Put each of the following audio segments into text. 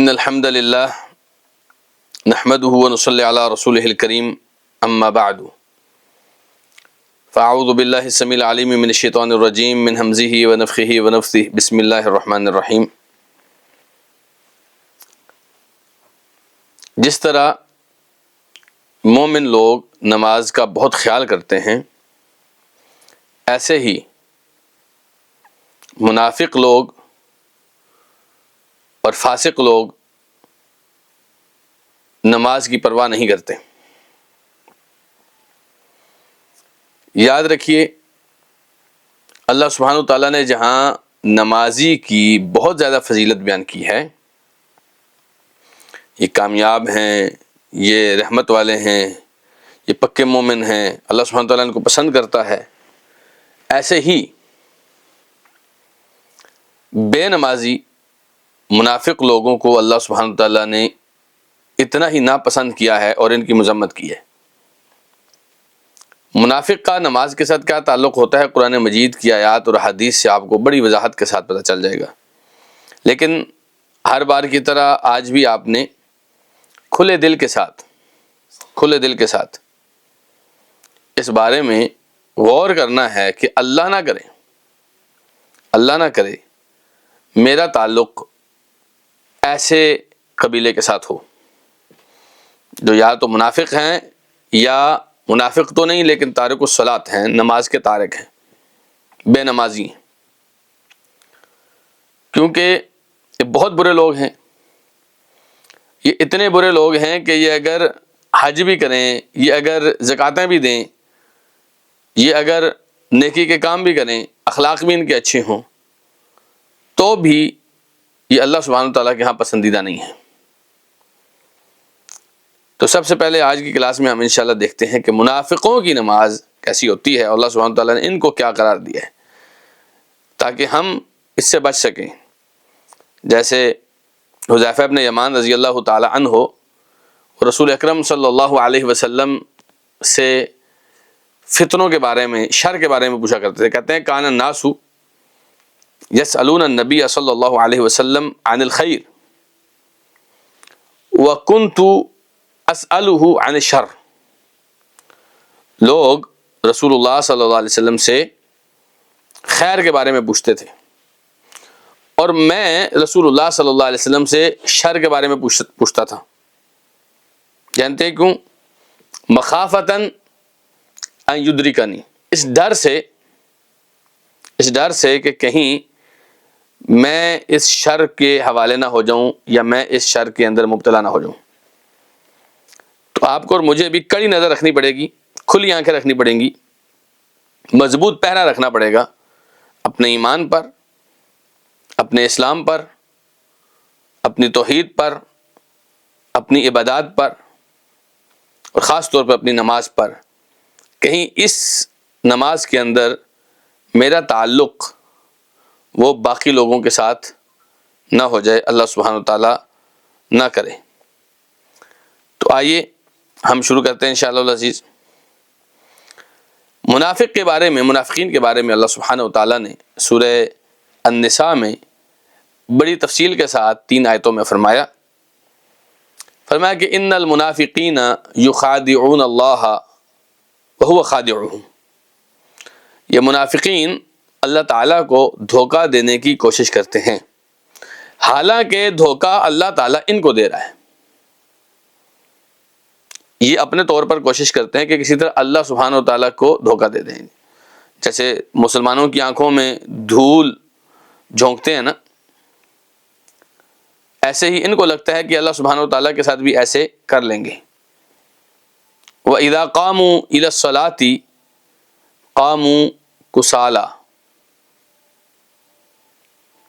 ان الحمد للہ نحمده ونصلی علی رسولہ الکریم اما بعد فاعوذ باللہ السمیع العلیم من الشیطان الرجیم من ہمزہ ونفخہ ونفثہ بسم اللہ الرحمن الرحیم۔ جس طرح مومن لوگ نماز کا بہت خیال کرتے ہیں، ایسے ہی منافق لوگ اور فاسق لوگ نماز کی پرواہ نہیں کرتے۔ یاد رکھیے، اللہ سبحانہ تعالیٰ نے جہاں نمازی کی بہت زیادہ فضیلت بیان کی ہے، یہ کامیاب ہیں، یہ رحمت والے ہیں، یہ پکے مومن ہیں، اللہ سبحانہ تعالیٰ ان کو پسند کرتا ہے، ایسے ہی بے نمازی منافق لوگوں کو اللہ سبحانہ تعالیٰ نے اتنا ہی ناپسند کیا ہے اور ان کی مذمت کی ہے۔ منافق کا نماز کے ساتھ کیا تعلق ہوتا ہے، قرآن مجید کی آیات اور حدیث سے آپ کو بڑی وضاحت کے ساتھ پتہ چل جائے گا، لیکن ہر بار کی طرح آج بھی آپ نے کھلے دل کے ساتھ اس بارے میں غور کرنا ہے کہ اللہ نہ کرے میرا تعلق ایسے قبیلے کے ساتھ ہو جو یا تو منافق ہیں یا منافق تو نہیں لیکن تارک الصلاۃ ہیں، نماز کے تارک ہیں، بے نمازی ہیں، کیونکہ یہ بہت برے لوگ ہیں۔ یہ اتنے برے لوگ ہیں کہ یہ اگر حج بھی کریں، یہ اگر زکاتیں بھی دیں، یہ اگر نیکی کے کام بھی کریں، اخلاق بھی ان کے اچھے ہوں، تو بھی یہ اللہ سبحانہ تعالیٰ کے ہاں پسندیدہ نہیں ہے۔ تو سب سے پہلے آج کی کلاس میں ہم انشاءاللہ دیکھتے ہیں کہ منافقوں کی نماز کیسی ہوتی ہے، اللہ سبحانہ تعالیٰ نے ان کو کیا قرار دیا ہے تاکہ ہم اس سے بچ سکیں۔ جیسے حذیفہ ابن یمان رضی اللہ تعالی عنہ رسول اکرم صلی اللہ علیہ وسلم سے فتنوں کے بارے میں، شر کے بارے میں پوچھا کرتے تھے۔ کہتے ہیں کان الناس یسألون النبی صلی اللہ علیہ وسلم عن الخیر وکنت اسألہ عن الشر۔ لوگ رسول اللہ صلی اللہ علیہ وسلم سے خیر کے بارے میں پوچھتے تھے اور میں رسول اللہ صلی اللہ علیہ وسلم سے شر کے بارے میں پوچھتا تھا۔ جانتے ہیں کیوں؟ مخافتاً ان یدرکنی، اس ڈر سے کہ کہیں میں اس شر کے حوالے نہ ہو جاؤں یا میں اس شر کے اندر مبتلا نہ ہو جاؤں۔ تو آپ کو اور مجھے بھی کڑی نظر رکھنی پڑے گی، کھلی آنکھیں رکھنی پڑیں گی، مضبوط پہرا رکھنا پڑے گا اپنے ایمان پر، اپنے اسلام پر، اپنی توحید پر، اپنی عبادات پر، اور خاص طور پر اپنی نماز پر۔ کہیں اس نماز کے اندر میرا تعلق وہ باقی لوگوں کے ساتھ نہ ہو جائے، اللہ سبحانہ تعالیٰ نہ کرے۔ تو آئیے ہم شروع کرتے ہیں انشاءاللہ العزیز۔ منافقین کے بارے میں اللہ سبحانہ تعالیٰ نے سورہ النساء میں بڑی تفصیل کے ساتھ 3 آیتوں میں فرمایا کہ ان المنافقین یخادعون اللہ وہو خادعہم۔ یہ منافقین اللہ تعالیٰ کو دھوکہ دینے کی کوشش کرتے ہیں، حالانکہ دھوکہ اللہ تعالیٰ ان کو دے رہا ہے۔ یہ اپنے طور پر کوشش کرتے ہیں کہ کسی طرح اللہ سبحانہ و تعالیٰ کو دھوکہ دے دیں، جیسے مسلمانوں کی آنکھوں میں دھول جھونکتے ہیں نا، ایسے ہی ان کو لگتا ہے کہ اللہ سبحانہ و تعالیٰ کے ساتھ بھی ایسے کر لیں گے۔ وَإِذَا قَامُوا إِلَى الصَّلَاةِ قَامُوا كُسَالَىٰ،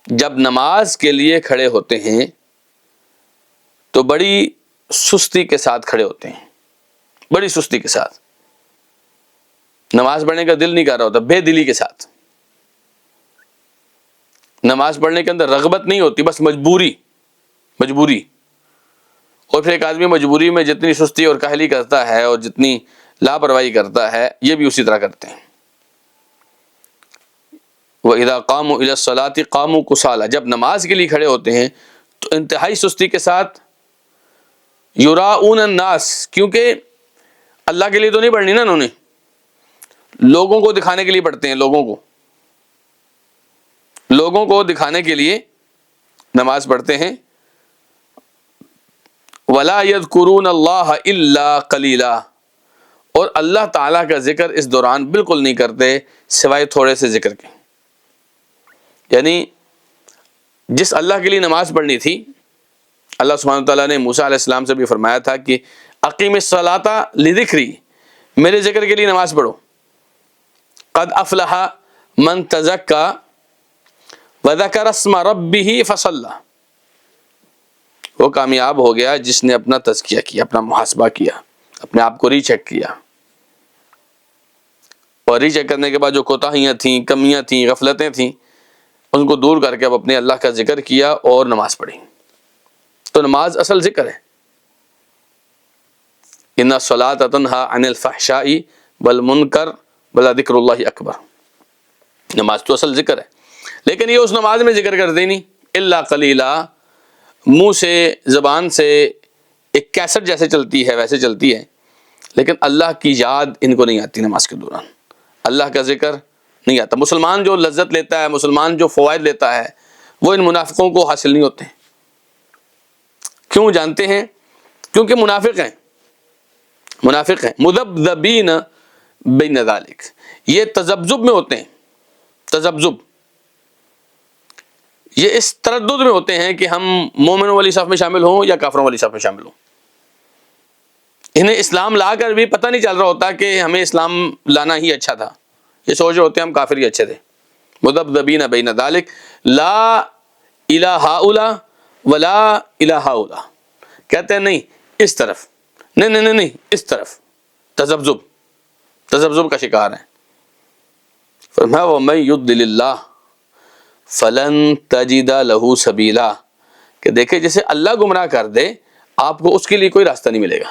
جب نماز کے لیے کھڑے ہوتے ہیں تو بڑی سستی کے ساتھ کھڑے ہوتے ہیں، بڑی سستی کے ساتھ، نماز پڑھنے کا دل نہیں کر رہا ہوتا، بے دلی کے ساتھ۔ نماز پڑھنے کے اندر رغبت نہیں ہوتی، بس مجبوری۔ اور پھر ایک آدمی مجبوری میں جتنی سستی اور کاہلی کرتا ہے اور جتنی لاپرواہی کرتا ہے، یہ بھی اسی طرح کرتے ہیں۔ وَإِذَا قَامُوا إِلَى الصَّلَاةِ قَامُوا كُسَالَىٰ، جب نماز کے لیے کھڑے ہوتے ہیں تو انتہائی سستی کے ساتھ، یراؤن الناس، کیونکہ اللہ کے لیے تو نہیں پڑھنی نا انہوں نے، لوگوں کو دکھانے کے لیے پڑھتے ہیں، لوگوں کو دکھانے کے لیے نماز پڑھتے ہیں۔ وَلَا يَذْكُرُونَ اللَّهَ إِلَّا قَلِيلًا، اور اللہ تعالیٰ کا ذکر اس دوران بالکل نہیں کرتے سوائے تھوڑے سے ذکر کے۔ یعنی جس اللہ کے لیے نماز پڑھنی تھی، اللہ سبحانہ تعالیٰ نے موسیٰ علیہ السلام سے بھی فرمایا تھا کہ اقیم الصلاۃ لذکری، میرے ذکر کے لیے نماز پڑھو۔ قد افلح من تزکا وذکر اسم ربہ فصلی، وہ کامیاب ہو گیا جس نے اپنا تزکیہ کیا، اپنا محاسبہ کیا، اپنے آپ کو ری چیک کیا، اور ری چیک کرنے کے بعد جو کوتاہیاں تھیں، کمیاں تھیں، غفلتیں تھیں، ان کو دور کر کے اب اپنے اللہ کا ذکر کیا اور نماز پڑھی۔ تو نماز اصل ذکر ہے۔ ان الصلاۃ تنہی عن الفحشاء والمنکر ولذکر اللہ اکبر، نماز تو اصل ذکر ہے، لیکن یہ اس نماز میں ذکر کرتے نہیں، الا قلیلا، منہ سے، زبان سے ایک کیسٹ جیسے چلتی ہے ویسے چلتی ہے، لیکن اللہ کی یاد ان کو نہیں آتی نماز کے دوران، اللہ کا ذکر نہیں آتا۔ مسلمان جو لذت لیتا ہے، مسلمان جو فوائد لیتا ہے، وہ ان منافقوں کو حاصل نہیں ہوتے ہیں۔ کیوں جانتے ہیں؟ کیونکہ منافق ہیں مذبذبین بین ذالک، یہ تذبذب میں ہوتے ہیں، تذبذب، یہ اس تردد میں ہوتے ہیں کہ ہم مومنوں والی صف میں شامل ہوں یا کافروں والی صف میں شامل ہوں۔ انہیں اسلام لا کر بھی پتہ نہیں چل رہا ہوتا کہ ہمیں اسلام لانا ہی اچھا تھا، یہ سوچ رہے ہوتے ہیں ہم کافر ہی اچھے تھے۔ مذبذبین بین ذالک لا الہ ہؤلاء ولا الہ ہؤلاء، کہتے ہیں نہیں اس طرف، نہیں اس طرف، تذبذب کا شکار ہیں۔ فرمایا وَمَن يُضْلِلِ اللَّهُ فَلَن تَجِدَ لَهُ سَبِيلًا، کہ دیکھیں جسے اللہ گمراہ کر دے آپ کو اس کے لیے کوئی راستہ نہیں ملے گا۔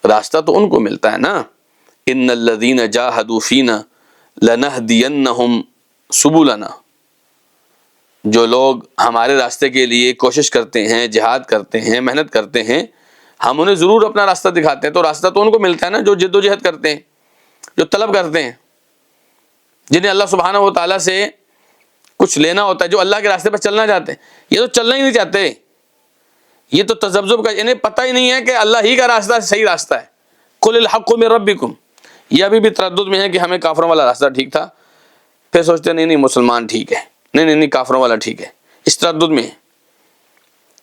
راستہ تو ان کو ملتا ہے نا، ان الذین جاہدوا فینا لنہدینہم سبلنا، جو لوگ ہمارے راستے کے لیے کوشش کرتے ہیں، جہاد کرتے ہیں، محنت کرتے ہیں، ہم انہیں ضرور اپنا راستہ دکھاتے ہیں۔ تو راستہ تو ان کو ملتا ہے نا جو جد و جہد کرتے ہیں، جو طلب کرتے ہیں، جنہیں اللہ سبحانہ و تعالیٰ سے کچھ لینا ہوتا ہے، جو اللہ کے راستے پر چلنا چاہتے ہیں۔ یہ تو چلنا ہی نہیں چاہتے، یہ تو تذبذب کا، انہیں پتہ ہی نہیں ہے کہ اللہ ہی کا راستہ صحیح راستہ ہے۔ قل الحق من ربکم، یہ ابھی بھی تردد میں ہے کہ ہمیں کافروں والا راستہ ٹھیک تھا، پھر سوچتے نہیں مسلمان ٹھیک ہے، نہیں کافروں والا ٹھیک ہے، اس تردد میں ہے۔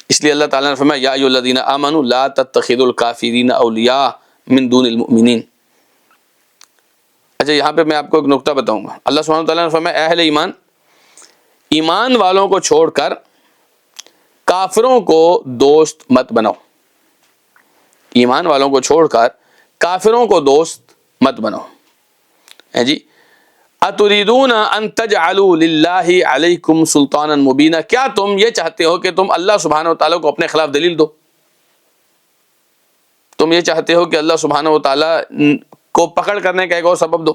اس لیے اللہ تعالیٰ نے فرمایا یا ایھا الذین آمنوا لا تتخذوا الکافرین اولیاء من دون المؤمنین۔ اچھا یہاں پہ میں آپ کو ایک نقطہ بتاؤں گا۔ اللہ سبحانہ وتعالیٰ نے فرمایا اے اہل ایمان، ایمان والوں کو چھوڑ کر کافروں کو دوست مت بناؤ، ایمان والوں کو چھوڑ کر کافروں کو دوست مت بناؤ۔ جی اتریدون ان تجعلوا للہ علیکم سلطانا مبینا، کیا تم یہ چاہتے ہو کہ تم اللہ سبحانہ و تعالیٰ کو اپنے خلاف دلیل دو؟ تم یہ چاہتے ہو کہ اللہ سبحانہ و تعالیٰ کو پکڑ کرنے کا ایک اور سبب دو؟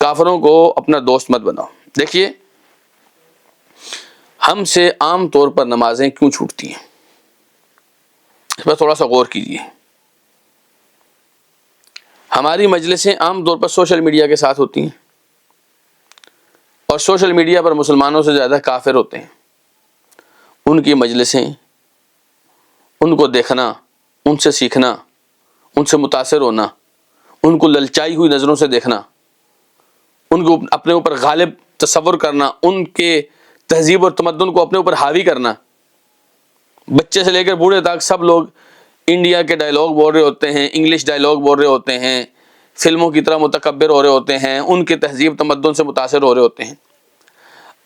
کافروں کو اپنا دوست مت بناؤ۔ دیکھیے ہم سے عام طور پر نمازیں کیوں چھوٹتی ہیں، اس پر تھوڑا سا غور کیجیے۔ ہماری مجلسیں عام طور پر سوشل میڈیا کے ساتھ ہوتی ہیں، اور سوشل میڈیا پر مسلمانوں سے زیادہ کافر ہوتے ہیں۔ ان کی مجلسیں، ان کو دیکھنا، ان سے سیکھنا، ان سے متاثر ہونا، ان کو للچائی ہوئی نظروں سے دیکھنا، ان کو اپنے اوپر غالب تصور کرنا، ان کے تہذیب اور تمدن کو اپنے اوپر حاوی کرنا، بچے سے لے کر بوڑھے تک سب لوگ انڈیا کے ڈائلاگ بول رہے ہوتے ہیں، انگلش ڈائلاگ بول رہے ہوتے ہیں، فلموں کی طرح متکبر ہو رہے ہوتے ہیں، ان کے تہذیب تمدن سے متاثر ہو رہے ہوتے ہیں۔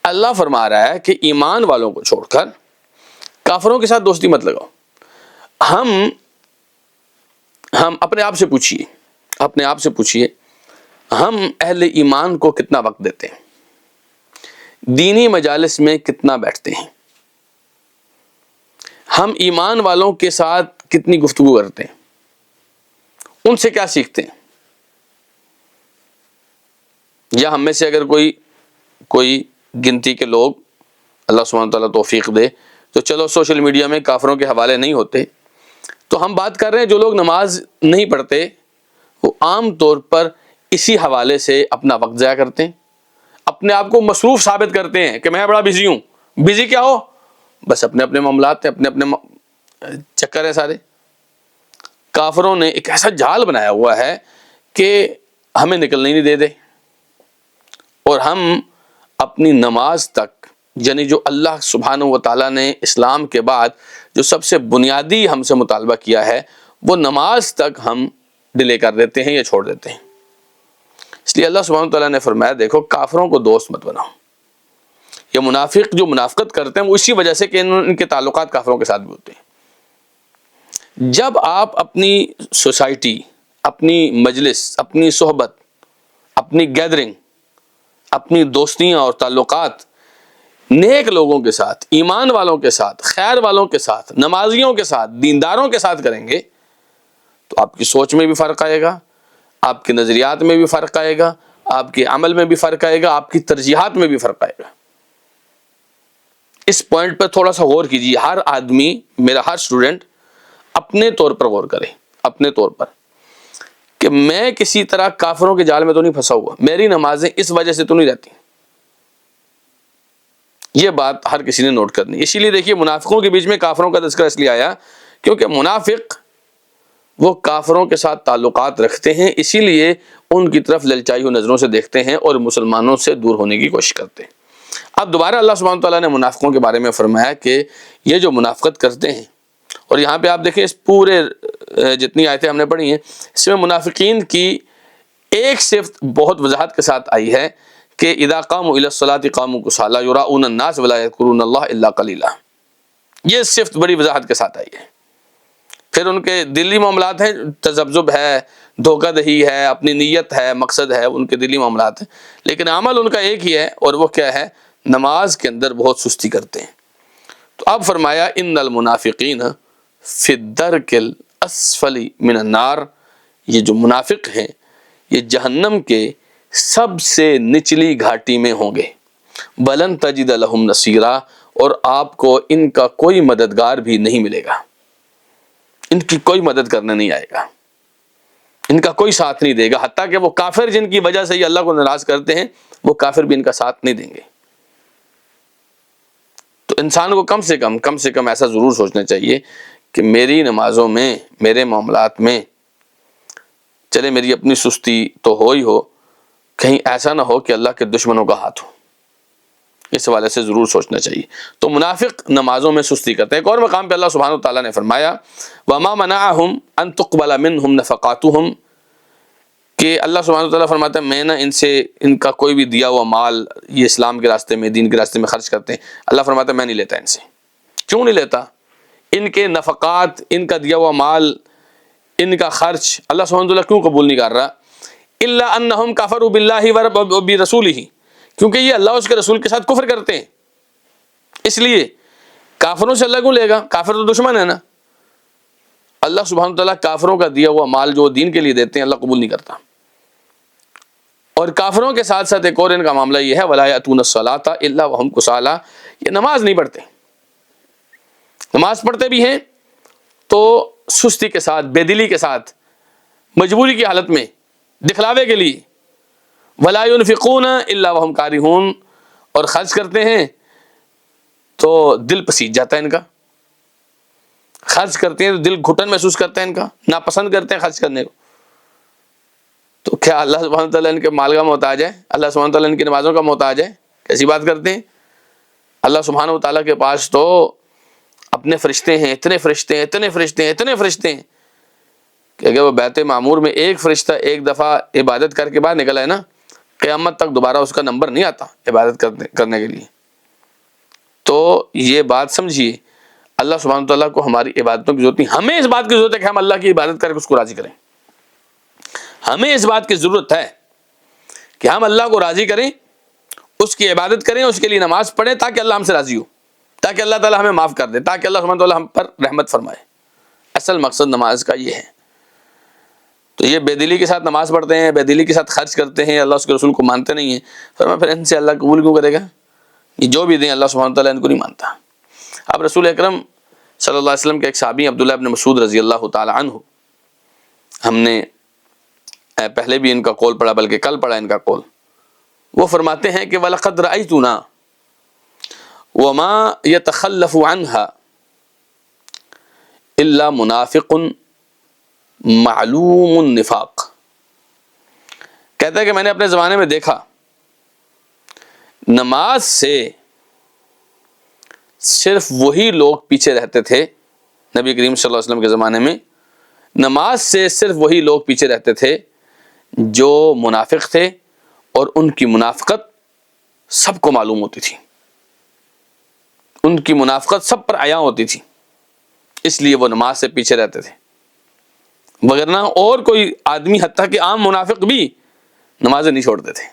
اللہ فرما رہا ہے کہ ایمان والوں کو چھوڑ کر کافروں کے ساتھ دوستی مت لگاؤ۔ ہم اپنے آپ سے پوچھئے ہم اہل ایمان کو کتنا وقت دیتے ہیں، دینی مجالس میں کتنا بیٹھتے ہیں، ہم ایمان والوں کے ساتھ کتنی گفتگو کرتے ہیں، ان سے کیا سیکھتے ہیں؟ یا ہم میں سے اگر کوئی گنتی کے لوگ اللہ سبحانہ وتعالیٰ توفیق دے. تو چلو سوشل میڈیا میں کافروں کے حوالے نہیں ہوتے. تو ہم بات کر رہے ہیں جو لوگ نماز نہیں پڑھتے وہ عام طور پر اسی حوالے سے اپنا وقت ضائع کرتے ہیں, اپنے آپ کو مصروف ثابت کرتے ہیں کہ میں بڑا بزی ہوں. بزی کیا ہو, بس اپنے اپنے معاملات ہیں, اپنے اپنے چکر ہے سارے. کافروں نے ایک ایسا جال بنایا ہوا ہے کہ ہمیں نکلنے نہیں دے اور ہم اپنی نماز تک, یعنی جو اللہ سبحانہ و تعالیٰ نے اسلام کے بعد جو سب سے بنیادی ہم سے مطالبہ کیا ہے وہ نماز تک ہم ڈیلے کر دیتے ہیں یا چھوڑ دیتے ہیں. اس لیے اللہ سبحانہ و تعالیٰ نے فرمایا دیکھو کافروں کو دوست مت بناؤ. یہ منافق جو منافقت کرتے ہیں وہ اسی وجہ سے کہ ان کے تعلقات کافروں کے ساتھ بھی ہوتے ہیں. جب آپ اپنی سوسائٹی, اپنی مجلس, اپنی صحبت, اپنی گیدرنگ, اپنی دوستیاں اور تعلقات نیک لوگوں کے ساتھ, ایمان والوں کے ساتھ, خیر والوں کے ساتھ, نمازیوں کے ساتھ, دینداروں کے ساتھ کریں گے تو آپ کی سوچ میں بھی فرق آئے گا, آپ کے نظریات میں بھی فرق آئے گا, آپ کے عمل میں بھی فرق آئے گا, آپ کی ترجیحات میں بھی فرق آئے گا. اس پوائنٹ پر تھوڑا سا غور کیجیے. ہر آدمی, میرا ہر اسٹوڈنٹ اپنے طور پر غور کرے, اپنے طور پر کہ میں کسی طرح کافروں کے جال میں تو نہیں پھنسا ہوا, میری نمازیں اس وجہ سے تو نہیں رہتی. یہ بات ہر کسی نے نوٹ کرنی. اسی لیے دیکھیے منافقوں کے بیچ میں کافروں کا تذکرہ اس لیے آیا کیونکہ منافق وہ کافروں کے ساتھ تعلقات رکھتے ہیں, اسی لیے ان کی طرف للچائی ہوئی نظروں سے دیکھتے ہیں اور مسلمانوں سے دور ہونے کی کوشش کرتے ہیں. اب دوبارہ اللہ سبحانہ وتعالیٰ نے منافقوں کے بارے میں فرمایا کہ یہ جو منافقت کرتے ہیں, اور یہاں پہ آپ دیکھیں اس پورے جتنی آیتیں ہم نے پڑھی ہیں اس میں منافقین کی ایک صفت بہت وضاحت کے ساتھ آئی ہے کہ اذا قاموا الی الصلاۃ قاموا کسالى یراؤون الناس ولا یذکرون اللہ الا قلیلا. یہ صفت بڑی وضاحت کے ساتھ آئی ہے. پھر ان کے دلی معاملات ہیں, تذبذب ہے, دھوکہ دہی ہے, اپنی نیت ہے, مقصد ہے, ان کے دلی معاملات ہیں, لیکن عمل ان کا ایک ہی ہے اور وہ کیا ہے, نماز کے اندر بہت سستی کرتے ہیں. تو اب فرمایا ان المنافقین فی الدرک الاسفل من النار, یہ جو منافق ہیں یہ جہنم کے سب سے نچلی گھاٹی میں ہوں گے. بلن تجد لہم نصیرا, اور آپ کو ان کا کوئی مددگار بھی نہیں ملے گا, ان کی کوئی مدد کرنے نہیں آئے گا, ان کا کوئی ساتھ نہیں دے گا. حتیٰ کہ وہ کافر جن کی وجہ سے یہ اللہ کو ناراض کرتے ہیں وہ کافر بھی ان کا ساتھ نہیں دیں گے. تو انسان کو کم سے کم ایسا ضرور سوچنا چاہیے کہ میری نمازوں میں, میرے معاملات میں, چلے میری اپنی سستی تو ہو ہی ہو, کہیں ایسا نہ ہو کہ اللہ کے دشمنوں کا ہاتھ ہو. اس حوالے سے ضرور سوچنا چاہیے. تو منافق نمازوں میں سستی کرتے ہیں. ایک اور مقام پہ اللہ سبحانہ وتعالیٰ نے فرمایا وَمَا مَنَعَهُمْ أَن تُقْبَلَ مِنْهُمْ نَفَقَاتُهُمْ, کہ اللہ سبحانہ وتعالیٰ فرماتا ہے میں ان سے ان کا کوئی بھی دیا ہوا مال, یہ اسلام کے راستے میں, دین کے راستے میں خرچ کرتے ہیں, اللہ فرماتا ہے میں نہیں لیتا ان سے. کیوں نہیں لیتا؟ ان کے نفقات, ان کا دیا ہوا مال, ان کا خرچ اللہ سبحانہ وتعالیٰ کیوں قبول نہیں کر رہا؟ الا انہم کفروا باللہ وبرسولہ, کیونکہ یہ اللہ اس کے رسول کے ساتھ کفر کرتے ہیں. اس لیے کافروں سے اللہ کیوں لے گا؟ کافر تو دشمن ہے نا. اللہ سبحانہ وتعالیٰ کافروں کا دیا ہوا مال جو دین کے لیے دیتے ہیں اللہ قبول نہیں کرتا. اور کافروں کے ساتھ ساتھ ایک اور ان کا معاملہ یہ ہے ولا یأتون الصلاۃ الا وهم کسالى, یہ نماز نہیں پڑھتے. نماز پڑھتے بھی ہیں تو سستی کے ساتھ, بے دلی کے ساتھ, مجبوری کی حالت میں, دکھلاوے کے لیے. ولا ينفقون الا وهم کارہون, اور خرچ کرتے ہیں تو دل پسیج جاتا ہے ان کا. خرچ کرتے ہیں تو دل گھٹن محسوس کرتا ہے ان کا, ناپسند کرتے ہیں خرچ کرنے کو. تو کیا اللہ سبحانہ تعالیٰ ان کے مال کا محتاج ہے؟ اللہ سبحانہ تعالیٰ ان کی نمازوں کا محتاج ہے؟ کیسی بات کرتے ہیں؟ اللہ سبحانہ تعالیٰ کے پاس تو اپنے فرشتے ہیں, اتنے فرشتے ہیں, اتنے فرشتے ہیں, اتنے فرشتے ہیں کہ اگر وہ بیت معمور میں ایک فرشتہ ایک دفعہ عبادت کر کے باہر نکل ہے نا, قیامت تک دوبارہ اس کا نمبر نہیں آتا عبادت کرنے کے لیے. تو یہ بات سمجھیے, اللہ سبحانہ تعالیٰ کو ہماری عبادتوں کی ضرورت نہیں, ہمیں اس بات کی ضرورت ہے کہ ہم اللہ کی عبادت کر کے اس کو راضی کریں. ہمیں اس بات کی ضرورت ہے کہ ہم اللہ کو راضی کریں, اس کی عبادت کریں, اس کے لیے نماز پڑھیں تاکہ اللہ ہم سے راضی ہو, تاکہ اللہ تعالیٰ ہمیں معاف کر دے, تاکہ اللہ سبحانہ تعالیٰ ہم پر رحمت فرمائے. اصل مقصد نماز کا یہ ہے. تو یہ بے دلی کے ساتھ نماز پڑھتے ہیں, بے دلی کے ساتھ خرچ کرتے ہیں, اللہ اس کے رسول کو مانتے نہیں ہیں, فرمایا پھر ان سے اللہ قبول کیوں کرے گا؟ یہ جو بھی دیں اللہ سبحانہ تعالیٰ ان کو نہیں مانتا۔ اب رسول اکرم صلی اللہ علیہ وسلم کے ایک صحابی عبداللہ ابن مسعود رضی اللہ تعالی عنہ، ہم نے پہلے بھی ان کا قول پڑھا بلکہ کل پڑھا ان کا قول، وہ فرماتے ہیں کہ وَلَقَدْ رَأَيْتُنَا وَمَا يَتَخَلَّفُ عَنْهَا إِلَّا مُنَافِقٌ مَعْلُومُ النِّفَاقِ، کہتا ہے کہ میں نے اپنے زمانے میں دیکھا نماز سے صرف وہی لوگ پیچھے رہتے تھے، نبی کریم صلی اللہ علیہ وسلم کے زمانے میں نماز سے صرف وہی لوگ پیچھے رہتے تھے جو منافق تھے، اور ان کی منافقت سب کو معلوم ہوتی تھی، ان کی منافقت سب پر عیاں ہوتی تھی، اس لیے وہ نماز سے پیچھے رہتے تھے، وگرنہ اور کوئی آدمی حتیٰ کہ عام منافق بھی نمازیں نہیں چھوڑتے تھے۔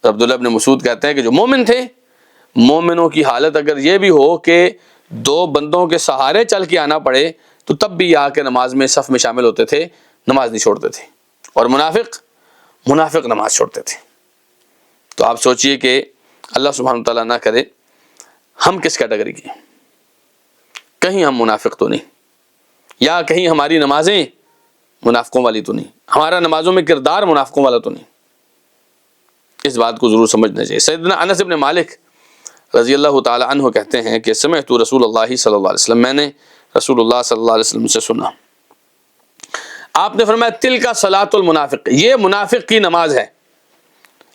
عبداللہ ابن مسعود کہتے ہیں کہ جو مومن تھے، مومنوں کی حالت اگر یہ بھی ہو کہ دو بندوں کے سہارے چل کے آنا پڑے تو تب بھی آ کے نماز میں صف میں شامل ہوتے تھے، نماز نہیں چھوڑتے تھے، اور منافق نماز چھوڑتے تھے۔ تو آپ سوچئے کہ اللہ سبحانہ تعالیٰ نہ کرے ہم کس کیٹیگری کے، کہیں ہم منافق تو نہیں، یا کہیں ہماری نمازیں منافقوں والی تو نہیں، ہمارا نمازوں میں کردار منافقوں والا تو نہیں، اس بات کو ضرور سمجھنا چاہیے۔ سیدنا انس بن مالک رضی اللہ تعالی عنہ کہتے ہیں کہ سمعت رسول اللہ صلی اللہ علیہ وسلم، میں نے رسول اللہ صلی اللہ علیہ وسلم سے سنا، آپ نے فرمایا تلک صلاۃ المنافق، یہ منافق کی نماز ہے۔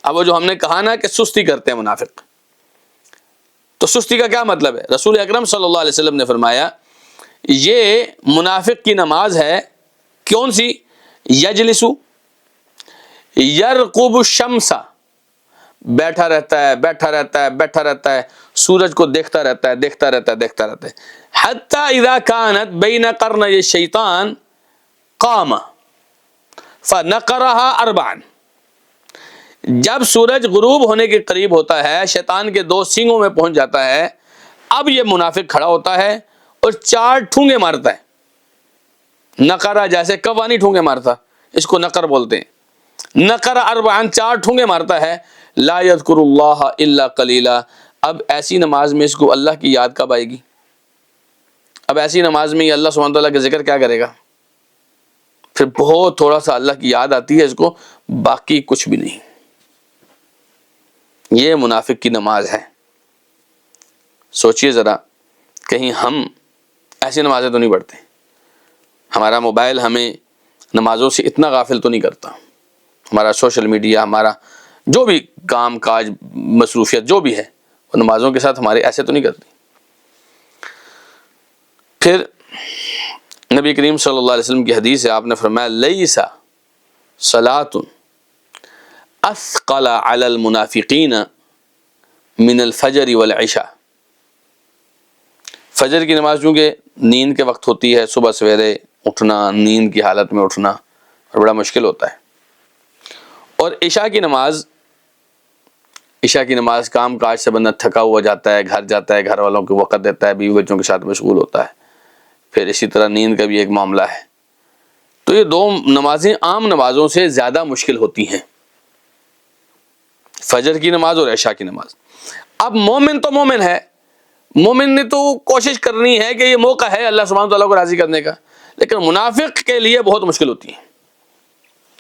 اب وہ جو ہم نے کہا نا کہ سستی کرتے ہیں منافق، تو سستی کا کیا مطلب ہے؟ رسول اکرم صلی اللہ علیہ وسلم نے فرمایا یہ منافق کی نماز ہے، کون سی؟ یجلس یرقب الشمس، بیٹھا رہتا ہے بیٹھا رہتا ہے بیٹھا رہتا ہے، سورج کو دیکھتا رہتا ہے دیکھتا رہتا ہے دیکھتا رہتا ہے، حتی اذا کانت بین قرنی الشیطان قام فنقرها اربعا، جب سورج غروب ہونے کے قریب ہوتا ہے، شیطان کے دو سینگوں میں پہنچ جاتا ہے، اب یہ منافق کھڑا ہوتا ہے اور 4 ٹھونگے مارتا ہے۔ نقرہ جیسے قوانی ٹھونگے مارتا، اس کو نقر بولتے ہیں۔ نقر اربعا، 4 ٹھونگے مارتا ہے، لا یذکر اللہ الا قلیلا، اب ایسی نماز میں اس کو اللہ کی یاد کب آئے گی؟ اب ایسی نماز میں یہ اللہ سبحانہ تعالیٰ کا ذکر کیا کرے گا؟ پھر بہت تھوڑا سا اللہ کی یاد آتی ہے اس کو، باقی کچھ بھی نہیں۔ یہ منافق کی نماز ہے۔ سوچئے ذرا، کہیں ہم ایسی نمازیں تو نہیں پڑھتے، ہمارا موبائل ہمیں نمازوں سے اتنا غافل تو نہیں کرتا، ہمارا سوشل میڈیا، ہمارا جو بھی کام کاج مصروفیت جو بھی ہے وہ نمازوں کے ساتھ ہمارے ایسے تو نہیں کرتی۔ پھر نبی کریم صلی اللہ علیہ وسلم کی حدیث ہے، آپ نے فرمایا لیس صلاۃ اثقل علی المنافقین من الفجر والعشاء، فجر کی نماز چونکہ نیند کے وقت ہوتی ہے، صبح سویرے اٹھنا، نیند کی حالت میں اٹھنا اور بڑا مشکل ہوتا ہے، اور عشاء کی نماز کام کاج سے بندہ تھکا ہوا جاتا ہے، گھر جاتا ہے، گھر والوں کو وقت دیتا ہے، بیوی بچوں کے ساتھ مشغول ہوتا ہے، پھر اسی طرح نیند کا بھی ایک معاملہ ہے، تو یہ 2 نمازیں عام نمازوں سے زیادہ مشکل ہوتی ہیں، فجر کی نماز اور عشاء کی نماز۔ اب مومن تو مومن ہے، مومن نے تو کوشش کرنی ہے کہ یہ موقع ہے اللہ سبحانہ تعالیٰ کو راضی کرنے کا، لیکن منافق کے لیے بہت مشکل ہوتی ہے،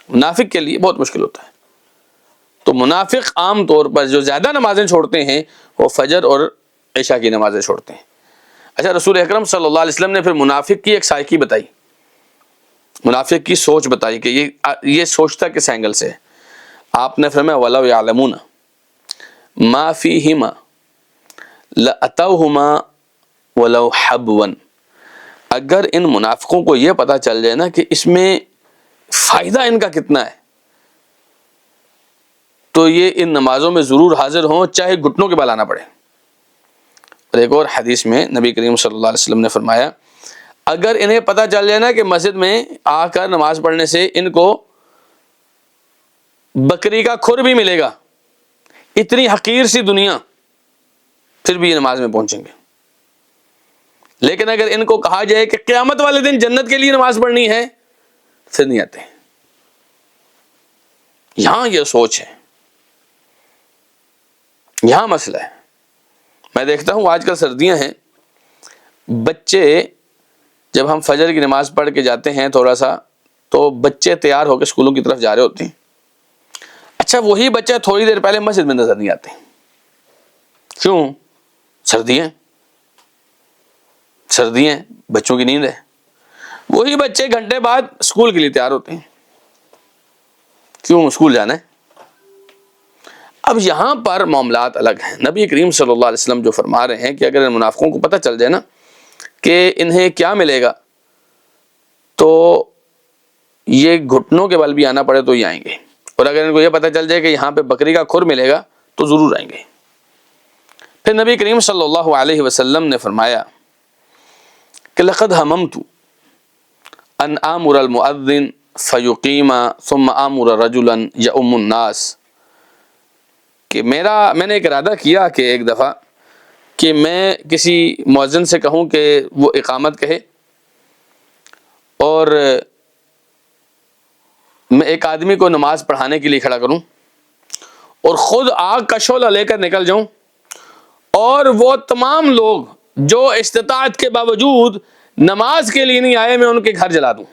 منافق کے لیے بہت مشکل ہوتا ہے۔ تو منافق عام طور پر جو زیادہ نمازیں چھوڑتے ہیں وہ فجر اور عشاء کی نمازیں چھوڑتے ہیں۔ اچھا، رسول اکرم صلی اللہ علیہ وسلم نے پھر منافق کی ایک سائیکی بتائی، منافق کی سوچ بتائی کہ یہ سوچتا کس اینگل سے ہے۔ آپ نے فرمایا وَلَوْ يَعْلَمُونَ مَا فِيهِمَا لَأَتَوْهُمَا وَلَوْ حَبْوًا، اگر ان منافقوں کو یہ پتہ چل جائے نا کہ اس میں فائدہ ان کا کتنا ہے، تو یہ ان نمازوں میں ضرور حاضر ہوں، چاہے گھٹنوں کے بل آنا پڑے۔ اور ایک اور حدیث میں نبی کریم صلی اللہ علیہ وسلم نے فرمایا اگر انہیں پتہ چل جائے نا کہ مسجد میں آ کر نماز پڑھنے سے ان کو بکری کا کھر بھی ملے گا، اتنی حقیر سی دنیا، پھر بھی یہ نماز میں پہنچیں گے۔ لیکن اگر ان کو کہا جائے کہ قیامت والے دن جنت کے لیے نماز پڑھنی ہے، پھر نہیں آتے۔ یہاں یہ سوچ ہے، یہاں مسئلہ ہے۔ میں دیکھتا ہوں آج کل سردیاں ہیں، بچے جب ہم فجر کی نماز پڑھ کے جاتے ہیں تھوڑا سا، تو بچے تیار ہو کے اسکولوں کی طرف جا رہے ہوتے ہیں، اچھا وہی بچہ تھوڑی دیر پہلے مسجد میں نظر نہیں آتے. کیوں؟ سردی ہیں، سردی ہیں، بچوں کی نیند ہے. وہی بچے گھنٹے بعد اسکول کے لیے تیار ہوتے ہیں. کیوں؟ اسکول جانا ہے. اب یہاں پر معاملات الگ ہیں. نبی کریم صلی اللہ علیہ وسلم جو فرما رہے ہیں کہ اگر ان منافقوں کو پتہ چل جائے نا کہ انہیں کیا ملے گا، تو یہ گھٹنوں کے بل بھی آنا پڑے تو یہ آئیں گے، اور اگر ان کو یہ پتہ چل جائے کہ یہاں پہ بکری کا کھر ملے گا تو ضرور آئیں گے. پھر نبی کریم صلی اللہ علیہ وسلم نے فرمایا کہ لقد ہممت ان آمر المؤذن فیقیم ثم آمر رجلا یؤم الناس، کہ میں نے ایک ارادہ کیا کہ ایک دفعہ کہ میں کسی مؤذن سے کہوں کہ وہ اقامت کہے، اور میں ایک آدمی کو نماز پڑھانے کے لیے کھڑا کروں، اور خود آگ کا شعلہ لے کر نکل جاؤں، اور وہ تمام لوگ جو استطاعت کے باوجود نماز کے لیے نہیں آئے میں ان کے گھر جلا دوں.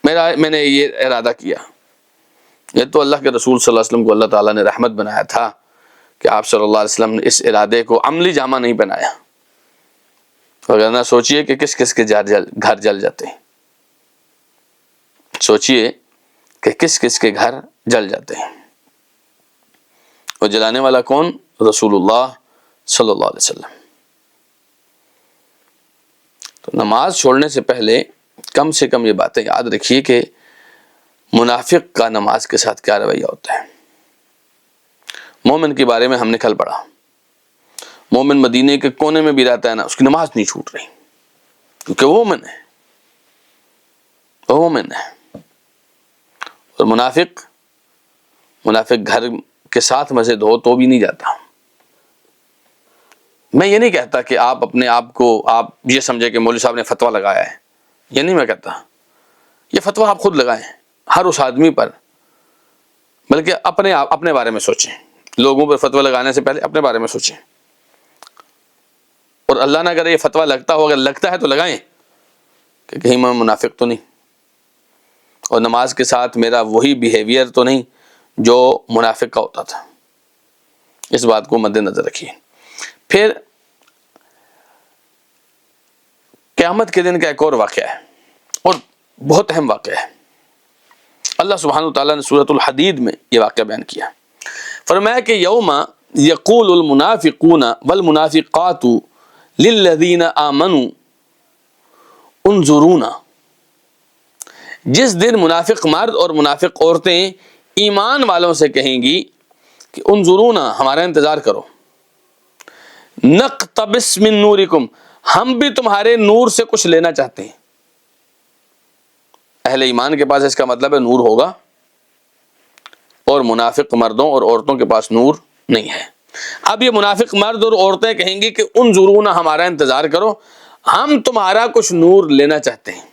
میں نے یہ ارادہ کیا. یہ تو اللہ کے رسول صلی اللہ علیہ وسلم کو اللہ تعالیٰ نے رحمت بنایا تھا کہ آپ صلی اللہ علیہ وسلم نے اس ارادے کو عملی جامہ نہیں بنایا، وگرنہ سوچئے کہ کس کس کے گھر جل جاتے ہیں. سوچئے کہ کس کس کے گھر جل جاتے ہیں. اور جلانے والا کون؟ رسول اللہ صلی اللہ علیہ وسلم. تو نماز چھوڑنے سے پہلے کم سے کم یہ باتیں یاد رکھیے کہ منافق کا نماز کے ساتھ کیا رویہ ہوتا ہے. مومن کے بارے میں ہم نے کل پڑھا، مومن مدینے کے کونے میں بھی رہتا ہے نا، اس کی نماز نہیں چھوٹ رہی، کیونکہ وہ مومن ہے، وہ مومن ہے. اور منافق گھر کے ساتھ مسجد ہو تو بھی نہیں جاتا. میں یہ نہیں کہتا کہ آپ اپنے آپ کو آپ یہ سمجھے کہ مولوی صاحب نے فتویٰ لگایا ہے، یہ نہیں میں کہتا. یہ فتویٰ آپ خود لگائیں ہر اس آدمی پر، بلکہ اپنے بارے میں سوچیں. لوگوں پر فتویٰ لگانے سے پہلے اپنے بارے میں سوچیں، اور اللہ نہ کرے یہ فتویٰ لگتا ہو، اگر لگتا ہے تو لگائیں کہ کہیں میں منافق تو نہیں، اور نماز کے ساتھ میرا وہی بیہیویئر تو نہیں جو منافق کا ہوتا تھا. اس بات کو مد نظر رکھیے. پھر قیامت کے دن کا ایک اور واقعہ ہے، اور بہت اہم واقعہ ہے. اللہ سبحانہ وتعالیٰ نے سورۃ الحدید میں یہ واقعہ بیان کیا. فرمایا کہ یوم یقول المنافقون والمنافقات للذین آمنوا انظرونا، جس دن منافق مرد اور منافق عورتیں ایمان والوں سے کہیں گی کہ انظرونا، ہمارا انتظار کرو، نقتبس من نورکم، ہم بھی تمہارے نور سے کچھ لینا چاہتے ہیں. اہل ایمان کے پاس اس کا مطلب ہے نور ہوگا، اور منافق مردوں اور عورتوں کے پاس نور نہیں ہے. اب یہ منافق مرد اور عورتیں کہیں گی کہ انظرونا، ہمارا انتظار کرو، ہم تمہارا کچھ نور لینا چاہتے ہیں.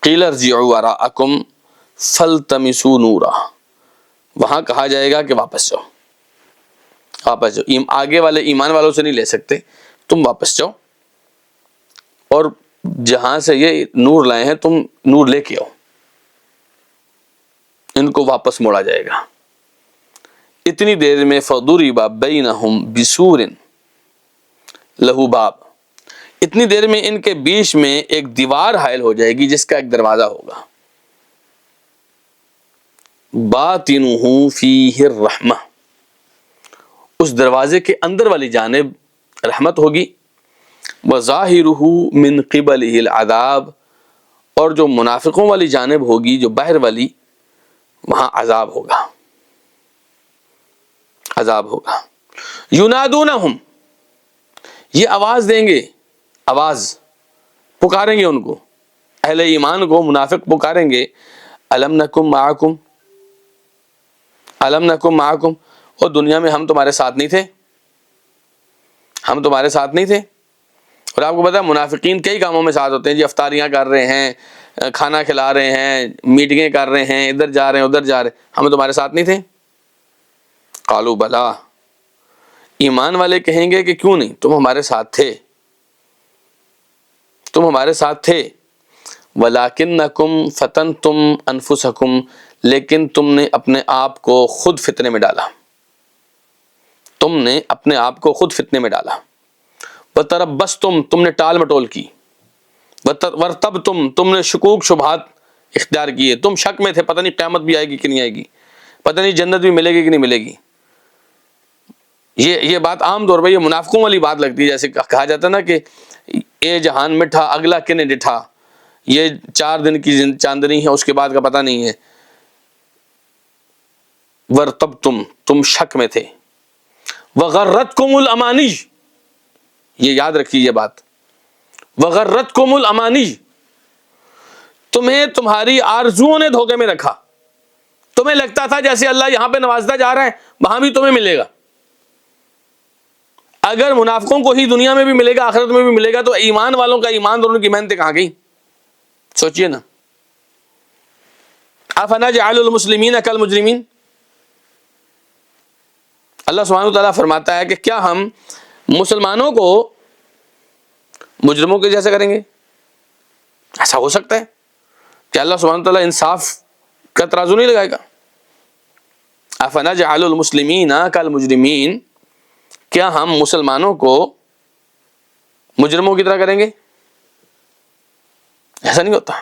قیل ارجعوا وراءکم فالتمسوا نورا، وہاں کہا جائے گا کہ واپس جاؤ، واپس جاؤ. آگے والے ایمان والوں سے نہیں لے سکتے، تم واپس جاؤ، اور جہاں سے یہ نور لائے ہیں تم نور لے کے آؤ. ان کو واپس موڑا جائے گا. اتنی دیر میں فضرب بینہم بسور لہ باب، اتنی دیر میں ان کے بیچ میں ایک دیوار حائل ہو جائے گی جس کا ایک دروازہ ہوگا. باطنہ فیہ الرحمہ، اس دروازے کے اندر والی جانب رحمت ہوگی. وظاہرہ من قبلہ العذاب، اور جو منافقوں والی جانب ہوگی، جو باہر والی، وہاں عذاب ہوگا، عذاب ہوگا. ینادونہم، یہ آواز دیں گے، آواز پکاریں گے ان کو، اہل ایمان کو منافق پکاریں گے، الم نکم معکم، الم نکم معکم، اور دنیا میں ہم تمہارے ساتھ نہیں تھے، ہم تمہارے ساتھ نہیں تھے. اور آپ کو پتا ہے منافقین کئی کاموں میں ساتھ ہوتے ہیں جی، افطاریاں کر رہے ہیں، کھانا کھلا رہے ہیں، میٹنگیں کر رہے ہیں، ادھر جا رہے ہیں ادھر جا رہے ہیں، ہم تمہارے ساتھ نہیں تھے. قالوا بلا، ایمان والے کہیں گے کہ کیوں نہیں، تم ہمارے ساتھ تھے، تم ہمارے ساتھ تھے، وَلَٰكِنَّكُمْ فَتَنْتُمْ أَنفُسَكُمْ، لیکن تم نے اپنے آپ کو خود فتنے میں ڈالا، تم نے اپنے آپ کو خود فتنے میں ڈالا، وَتَرَبَّصْتُمْ، تم نے ٹال مٹول کی، وَارْتَبْتُمْ، تم نے شکوک شبہات اختیار کیے، تم شک میں تھے پتہ نہیں قیامت بھی آئے گی کہ نہیں آئے گی، پتہ نہیں جنت بھی ملے گی کہ نہیں ملے گی۔ یہ بات عام طور پہ یہ منافقوں والی بات لگتی ہے، جیسے کہا جاتا ہے نا کہ اے جہان مٹھا اگلا کنے ڈٹھا، یہ 4 دن کی چاندنی ہے، اس کے بعد کا پتہ نہیں ہے۔ وَارْتَبْتُمْ، تم شک میں تھے، وَغَرَّتْكُمُ الْأَمَانِيُّ، یہ یاد رکھیے یہ بات، وَغَرَّتْكُمُ الْأَمَانِيُّ، تمہیں تمہاری آرزوؤں نے دھوکے میں رکھا، تمہیں لگتا تھا جیسے اللہ یہاں پہ نوازتا جا رہا ہے وہاں بھی تمہیں ملے گا۔ اگر منافقوں کو ہی دنیا میں بھی ملے گا آخرت میں بھی ملے گا تو ایمان والوں کا ایمان دونوں کی محنتیں کہاں گئی؟ سوچئے نا۔ أَفَنَجْعَلُ الْمُسْلِمِينَ كَالْمُجْرِمِينَ، اللہ سبحانہ وتعالیٰ فرماتا ہے کہ کیا ہم مسلمانوں کو مجرموں کے جیسا کریں گے؟ ایسا ہو سکتا ہے کہ اللہ سبحانہ وتعالیٰ انصاف کا ترازو نہیں لگائے گا؟ أَفَنَجْعَلُ الْمُسْلِمِينَ كَالْمُجْرِمِينَ، کیا ہم مسلمانوں کو مجرموں کی طرح کریں گے؟ ایسا نہیں ہوتا۔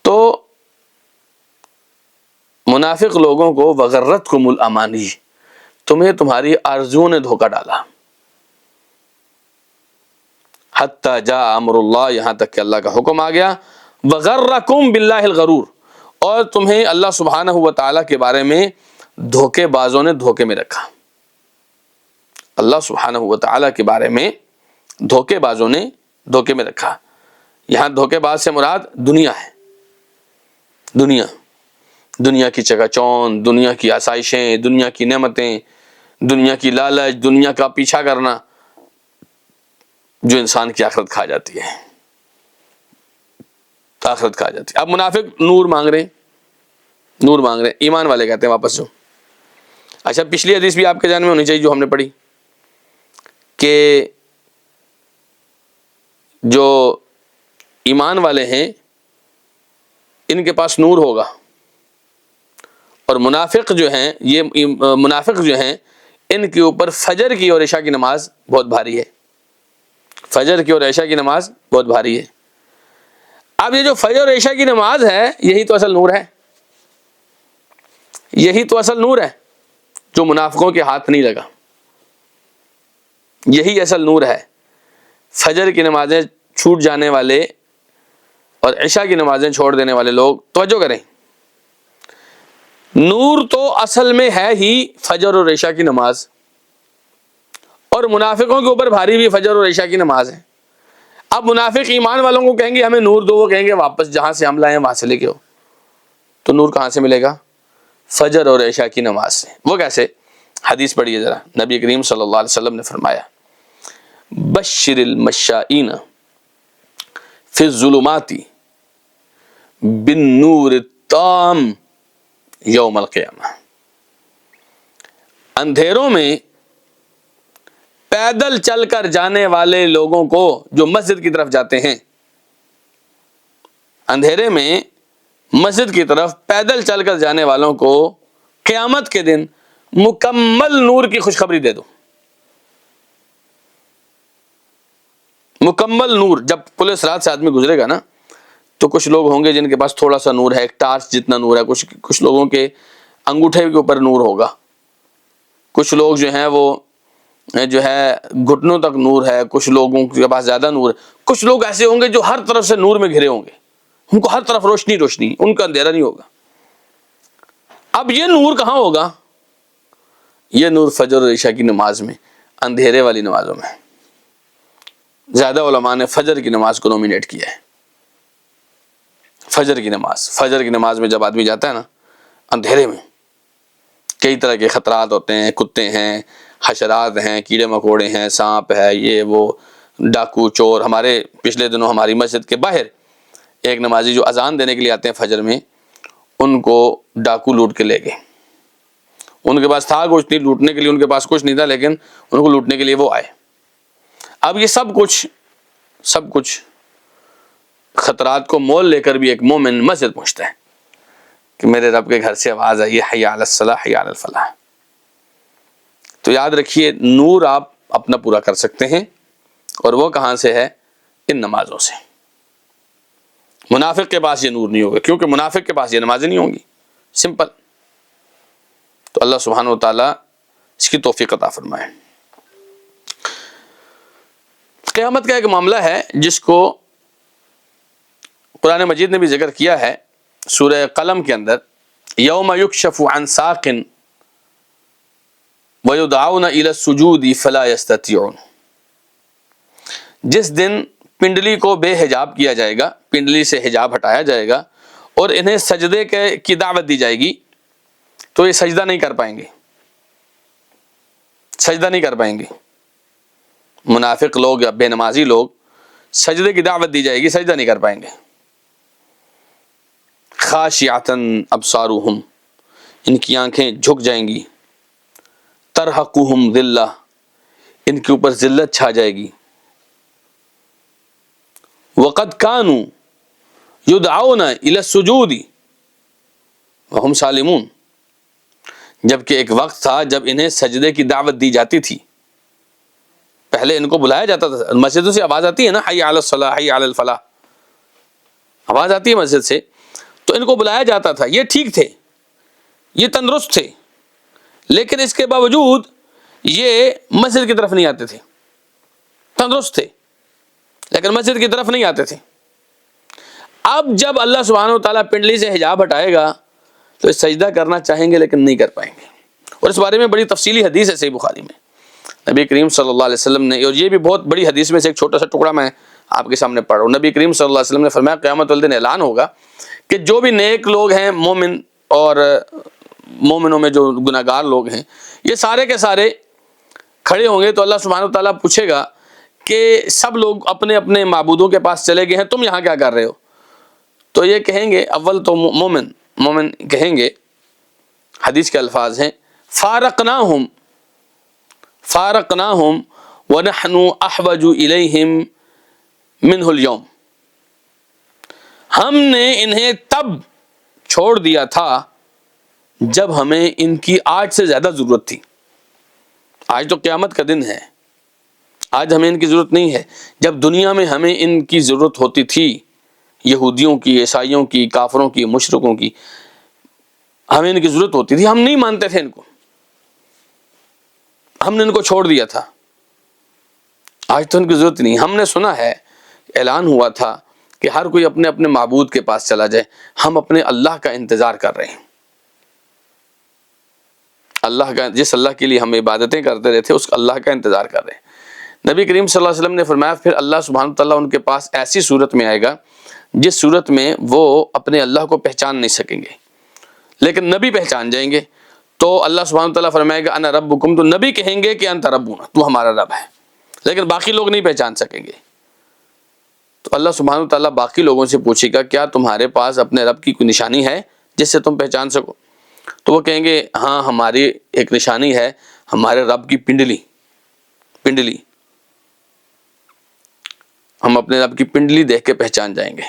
تو منافق لوگوں کو وَغَرَّتْكُمُ الْأَمَانِيُّ، تمہیں تمہاری آرزوؤں نے دھوکہ ڈالا، حَتَّى جَاءَ أَمْرُ اللَّهِ، یہاں تک کہ اللہ کا حکم آ گیا، وَغَرَّكُمْ بِاللَّهِ الْغَرُورُ، اور تمہیں اللہ سبحانہ وتعالیٰ کے بارے میں دھوکے بازوں نے دھوکے میں رکھا، اللہ سبحانہ وتعالیٰ کے بارے میں دھوکے بازوں نے دھوکے میں رکھا۔ یہاں دھوکے باز سے مراد دنیا ہے، دنیا کی چکا چوند، دنیا کی آسائشیں، دنیا کی نعمتیں، دنیا کی لالچ، دنیا کا پیچھا کرنا، جو انسان کی آخرت کھا جاتی ہے، آخرت کھا جاتی ہے۔ اب منافق نور مانگ رہے ہیں، نور مانگ رہے ہیں، ایمان والے کہتے ہیں واپس جو۔ اچھا، پچھلی حدیث بھی آپ کے ذہن میں ہونی چاہیے جو ہم نے پڑھی، کہ جو ایمان والے ہیں ان کے پاس نور ہوگا، اور منافق جو ہیں منافق جو ہیں ان کے اوپر فجر کی اور عشاء کی نماز بہت بھاری ہے، فجر کی اور عشاء کی نماز بہت بھاری ہے۔ اب یہ جو فجر اور عشاء کی نماز ہے یہی تو اصل نور ہے، یہی تو اصل نور ہے جو منافقوں کے ہاتھ نہیں لگا، یہی اصل نور ہے۔ فجر کی نمازیں چھوٹ جانے والے اور عشاء کی نمازیں چھوڑ دینے والے لوگ توجہ کریں، نور تو اصل میں ہے ہی فجر اور عشاء کی نماز، اور منافقوں کے اوپر بھاری بھی فجر اور عشاء کی نماز ہے۔ اب منافق ایمان والوں کو کہیں گے ہمیں نور دو، وہ کہیں گے واپس جہاں سے ہم لائے ہیں وہاں سے لے کے ہو، تو نور کہاں سے ملے گا؟ فجر اور عشاء کی نماز سے۔ وہ کیسے؟ حدیث پڑھیے ذرا، نبی کریم صلی اللہ علیہ وسلم نے فرمایا، بشر المشائین فی الظلمات بالنور التام یوم القیامہ، اندھیروں میں پیدل چل کر جانے والے لوگوں کو جو مسجد کی طرف جاتے ہیں، اندھیرے میں مسجد کی طرف پیدل چل کر جانے والوں کو قیامت کے دن مکمل نور کی خوشخبری دے دو، مکمل نور۔ جب پل صراط سے آدمی گزرے گا نا تو کچھ لوگ ہوں گے جن کے پاس تھوڑا سا نور ہے، ایک ٹارچ جتنا نور ہے، کچھ لوگوں کے انگوٹھے کے اوپر نور ہوگا، کچھ لوگ جو ہیں وہ جو ہے گھٹنوں تک نور ہے، کچھ لوگوں کے پاس زیادہ نور ہے، کچھ لوگ ایسے ہوں گے جو ہر طرف سے نور میں گھرے ہوں گے، ان کو ہر طرف روشنی روشنی، ان کا اندھیرا نہیں ہوگا۔ اب یہ نور کہاں ہوگا؟ یہ نور فجر اور عشاء کی نماز میں، اندھیرے والی نمازوں میں۔ زیادہ علماء نے فجر کی نماز کو نومینیٹ کیا ہے، فجر کی نماز۔ فجر کی نماز میں جب آدمی جاتا ہے نا اندھیرے میں، کئی طرح کے خطرات ہوتے ہیں، کتے ہیں، حشرات ہیں، کیڑے مکوڑے ہیں، سانپ ہے، یہ وہ، ڈاکو چور۔ ہمارے پچھلے دنوں ہماری مسجد کے باہر ایک نمازی جو اذان دینے کے لیے آتے ہیں فجر میں، ان کو ڈاکو لوٹ کے لے گئے، ان کے پاس تھا کچھ نہیں، لوٹنے کے لیے ان کے پاس کچھ نہیں تھا، لیکن ان کو لوٹنے کے لیے وہ آئے۔ اب یہ سب کچھ خطرات کو مول لے کر بھی ایک مومن مسجد پہنچتا ہے کہ میرے رب کے گھر سے آواز آئی ہے حی علی الصلاح حی علی الفلاح۔ تو یاد رکھیے نور آپ اپنا پورا کر سکتے ہیں، اور وہ کہاں سے ہے؟ ان نمازوں سے۔ منافق کے پاس یہ نور نہیں ہوگا، کیونکہ منافق کے پاس یہ نمازیں نہیں ہوں گی، سمپل۔ تو اللہ سبحانہ و تعالیٰ اس کی توفیق عطا فرمائے۔ قیامت کا ایک معاملہ ہے جس کو قرآن مجید نے بھی ذکر کیا ہے سورہ قلم کے اندر، یوم یکشف عن ساق ویدعون الی السجود فلا یستطیعون۔ جس دن پنڈلی کو بے حجاب کیا جائے گا، پنڈلی سے حجاب ہٹایا جائے گا اور انہیں سجدے کی دعوت دی جائے گی، تو یہ سجدہ نہیں کر پائیں گے، سجدہ نہیں کر پائیں گے۔ منافق لوگ یا بے نمازی لوگ، سجدے کی دعوت دی جائے گی، سجدہ نہیں کر پائیں گے۔ خاشعۃ ابصارہم، ان کی آنکھیں جھک جائیں گی۔ ترہقہم ذلہ، ان کے اوپر ذلت چھا جائے گی۔ وقد کانوا یدعون الی السجود وہم سالمون، جبکہ ایک وقت تھا جب انہیں سجدے کی دعوت دی جاتی تھی۔ پہلے ان کو بلایا جاتا تھا، مسجدوں سے آواز آتی ہے نا، حی علی الصلاح حی علی الفلاح، آواز آتی ہے مسجد سے، تو ان کو بلایا جاتا تھا، یہ ٹھیک تھے، یہ تندرست تھے، لیکن اس کے باوجود یہ مسجد کی طرف نہیں آتے تھے۔ تندرست تھے لیکن مسجد کی طرف نہیں آتے تھے۔ اب جب اللہ سبحانہ و تعالیٰ پنڈلی سے حجاب ہٹائے گا تو سجدہ کرنا چاہیں گے لیکن نہیں کر پائیں گے، اور اس بارے میں بڑی تفصیلی حدیث ہے صحیح بخاری میں۔ نبی کریم صلی اللہ علیہ وسلم نے، اور یہ بھی بہت بڑی حدیث میں سے ایک چھوٹا سا ٹکڑا میں آپ کے سامنے پڑھ رہا ہوں، نبی کریم صلی اللہ علیہ وسلم نے فرمایا قیامت والے دن اعلان ہوگا کہ جو بھی نیک لوگ ہیں، مومن اور مومنوں میں جو گناہ گار لوگ ہیں، یہ سارے کے سارے کھڑے ہوں گے، تو اللہ سبحانہ و تعالیٰ پوچھے گا کہ سب لوگ اپنے اپنے معبودوں کے پاس چلے گئے ہیں، تم یہاں کیا کر رہے ہو؟ تو یہ کہیں گے، اول تو مومن کہیں گے، حدیث کے الفاظ ہیں، فارقناہم ونحن احوج الیہم منہ اليوم، ہم نے انہیں تب چھوڑ دیا تھا جب ہمیں ان کی آج سے زیادہ ضرورت تھی۔ آج تو قیامت کا دن ہے، آج ہمیں ان کی ضرورت نہیں ہے، جب دنیا میں ہمیں ان کی ضرورت ہوتی تھی، یہودیوں کی، عیسائیوں کی، کافروں کی، مشرکوں کی، ہمیں ان کی ضرورت ہوتی تھی، ہم نہیں مانتے تھے ان کو، ہم نے ان کو چھوڑ دیا تھا، آج تو ان کی ضرورت نہیں۔ ہم نے سنا ہے، اعلان ہوا تھا کہ ہر کوئی اپنے اپنے معبود کے پاس چلا جائے، ہم اپنے اللہ کا انتظار کر رہے ہیں، اللہ کا، جس اللہ کے لیے ہم عبادتیں کرتے رہے تھے، اس اللہ کا انتظار کر رہے ہیں۔ نبی کریم صلی اللہ علیہ وسلم نے فرمایا پھر اللہ سبحانہ تعالیٰ ان کے پاس ایسی صورت میں آئے گا جس صورت میں وہ اپنے اللہ کو پہچان نہیں سکیں گے، لیکن نبی پہچان جائیں گے۔ تو اللہ سبحانہ تعالیٰ فرمائے گا انا ربکم، تو نبی کہیں گے کہ انت ربنا، تو ہمارا رب ہے، لیکن باقی لوگ نہیں پہچان سکیں گے۔ تو اللہ سبحانہ تعالیٰ باقی لوگوں سے پوچھے گا کیا تمہارے پاس اپنے رب کی کوئی نشانی ہے جس سے تم پہچان سکو؟ تو وہ کہیں گے ہاں ہماری ایک نشانی ہے، ہمارے رب کی پنڈلی، ہم اپنے رب کی پنڈلی دیکھ کے پہچان جائیں گے۔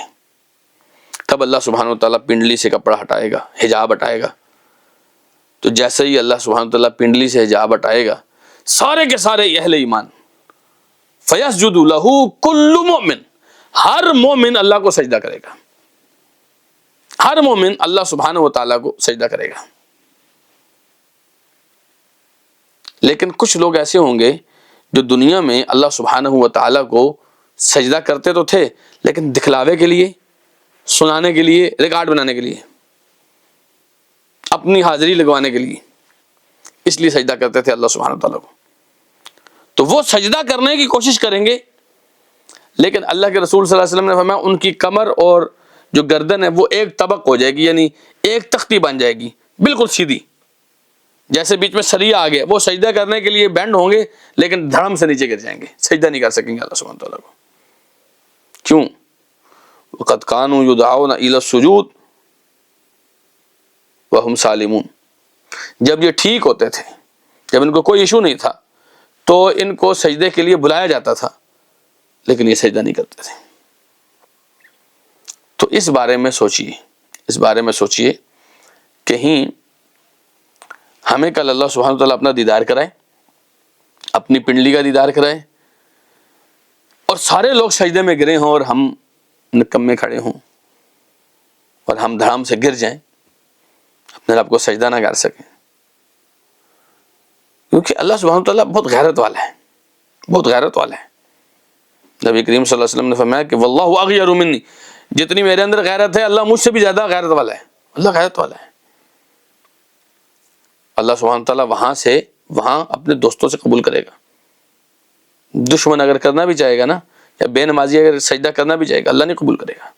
تب اللہ سبحانہ تعالیٰ پنڈلی سے کپڑا ہٹائے گا، حجاب ہٹائے گا، تو جیسے ہی اللہ سبحانہ تعالیٰ پنڈلی سے حجاب ہٹائے گا، سارے کے سارے اہل ایمان فیسجد لہ کل مومن، ہر مومن اللہ کو سجدہ کرے گا، ہر مومن اللہ سبحانہ و تعالیٰ کو سجدہ کرے گا۔ لیکن کچھ لوگ ایسے ہوں گے جو دنیا میں اللہ سبحانہ و تعالیٰ کو سجدہ کرتے تو تھے، لیکن دکھلاوے کے لیے، سنانے کے لیے، ریکارڈ بنانے کے لیے، اپنی حاضری لگوانے کے لیے، اس لیے سجدہ کرتے تھے اللہ سبحانہ و تعالیٰ کو۔ تو وہ سجدہ کرنے کی کوشش کریں گے، لیکن اللہ کے رسول صلی اللہ علیہ وسلم نے فرمایا ان کی کمر اور جو گردن ہے وہ ایک طبق ہو جائے گی، یعنی ایک تختی بن جائے گی، بالکل سیدھی، جیسے بیچ میں سریا آ گیا، وہ سجدہ کرنے کے لیے بینڈ ہوں گے لیکن دھڑم سے نیچے گر جائیں گے، سجدہ نہیں کر سکیں گے اللہ سبحانہ تعالیٰ کو۔ کیوں؟ وَقَدْ كَانُوا يُدْعَوْنَ إِلَى السُّجُودِ وَهُمْ سَالِمُونَ، جب یہ ٹھیک ہوتے تھے، جب ان کو کوئی ایشو نہیں تھا، تو ان کو سجدے کے لیے بلایا جاتا تھا، لیکن یہ سجدہ نہیں کرتے تھے۔ تو اس بارے میں سوچئے، کہیں ہمیں کل اللہ سبحانہ وتعالیٰ اپنا دیدار کرائے، اپنی پنڈلی کا دیدار کرائے، اور سارے لوگ سجدے میں گرے ہوں اور ہم نکمے کھڑے ہوں، اور ہم دھڑام سے گر جائیں، اپنے رب کو سجدہ نہ کر سکیں۔ کیونکہ اللہ سبحانہ وتعالیٰ بہت غیرت والا ہے، بہت غیرت والا ہے۔ نبی کریم صلی اللہ علیہ وسلم نے فرمایا کہ واللہ اغیر منی، جتنی میرے اندر غیرت ہے، اللہ مجھ سے بھی زیادہ غیرت والا ہے۔ اللہ غیرت والا ہے۔ اللہ سبحانہ وتعالیٰ وہاں اپنے دوستوں سے قبول کرے گا۔ دشمن اگر کرنا بھی چاہے گا نا، یا بے نمازی اگر سجدہ کرنا بھی چاہے گا، اللہ نہیں قبول کرے گا۔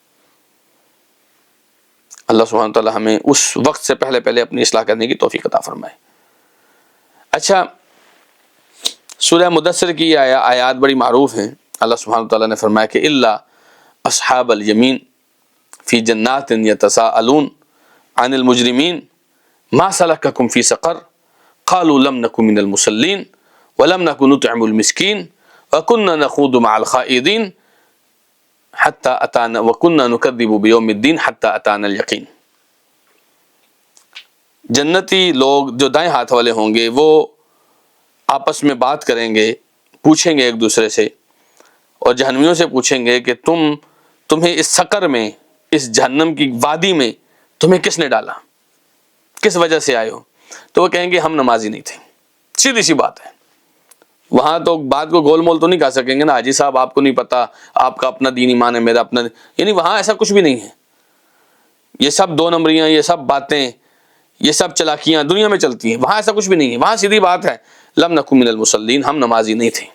اللہ سبحانہ وتعالیٰ ہمیں اس وقت سے پہلے اپنی اصلاح کرنے کی توفیق عطا فرمائے۔ اچھا، سورہ مدثر کی آیات بڑی معروف ہیں۔ اللہ سبحانہ وتعالیٰ نے فرمایا کہ الا اصحاب الیمین فی جنات یتساءلون عن المجرمین ما سلککم فی سقر قالوا لم نک من المصلین ولم نک نطعم المسکین وکنا نخوض مع الخائضین حتی اتانا وکنا نکذب بیوم الدین حتی اتانا الیقین۔ جنتی لوگ جو دائیں ہاتھ والے ہوں گے، وہ آپس میں بات کریں گے، پوچھیں گے ایک دوسرے سے، اور جہنمیوں سے پوچھیں گے کہ تمہیں اس سقر میں، اس جہنم کی وادی میں تمہیں کس نے ڈالا، کس وجہ سے آئے ہو؟ تو وہ کہیں گے ہم نمازی نہیں تھے۔ سیدھی سی بات ہے، وہاں تو بات کو گول مول تو نہیں کہہ سکیں گے نا، حاجی صاحب آپ کو نہیں پتا، آپ کا اپنا دین ایمان ہے، میرا اپنا، یعنی وہاں ایسا کچھ بھی نہیں ہے۔ یہ سب دو نمبریاں، یہ سب باتیں، یہ سب چلاکیاں دنیا میں چلتی ہیں، وہاں ایسا کچھ بھی نہیں ہے۔ وہاں سیدھی بات ہے، لم نکن من المصلین، ہم نمازی نہیں تھے،